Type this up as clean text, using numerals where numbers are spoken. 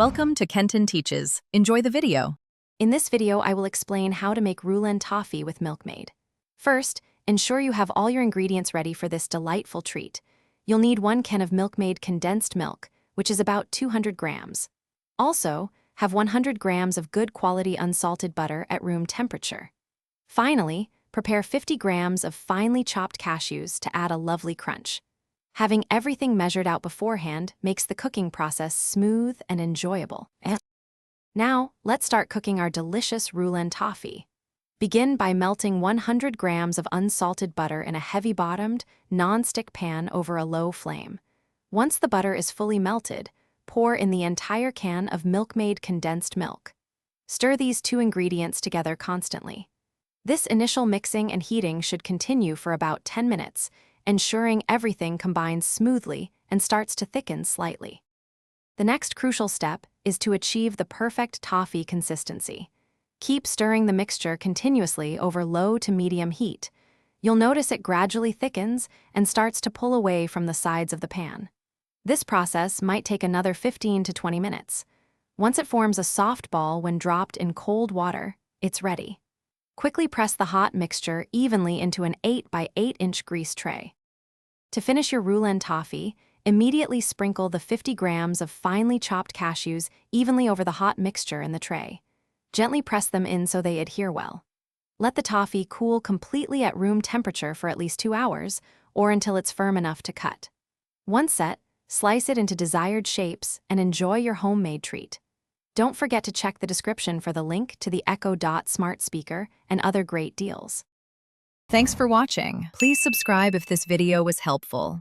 Welcome to Kenton Teaches. Enjoy the video. In this video, I will explain how to make Rulan Toffee with Milkmaid. First, ensure you have all your ingredients ready for this delightful treat. You'll need 1 can of Milkmaid condensed milk, which is about 200 grams. Also, have 100 grams of good quality unsalted butter at room temperature. Finally, prepare 50 grams of finely chopped cashews to add a lovely crunch. Having everything measured out beforehand makes the cooking process smooth and enjoyable. Now, let's start cooking our delicious Rulan Toffee. Begin by melting 100 grams of unsalted butter in a heavy-bottomed, non-stick pan over a low flame. Once the butter is fully melted, pour in the entire can of Milkmaid condensed milk. Stir these 2 ingredients together constantly. This initial mixing and heating should continue for about 10 minutes, ensuring everything combines smoothly and starts to thicken slightly. The next crucial step is to achieve the perfect toffee consistency. Keep stirring the mixture continuously over low to medium heat. You'll notice it gradually thickens and starts to pull away from the sides of the pan. This process might take another 15 to 20 minutes. Once it forms a soft ball when dropped in cold water, it's ready. Quickly press the hot mixture evenly into an 8 by 8 inch grease tray. To finish your Rulan Toffee, immediately sprinkle the 50 grams of finely chopped cashews evenly over the hot mixture in the tray. Gently press them in so they adhere well. Let the toffee cool completely at room temperature for at least 2 hours, or until it's firm enough to cut. Once set, slice it into desired shapes and enjoy your homemade treat. Don't forget to check the description for the link to the Echo Dot smart speaker and other great deals. Thanks for watching. Please subscribe if this video was helpful.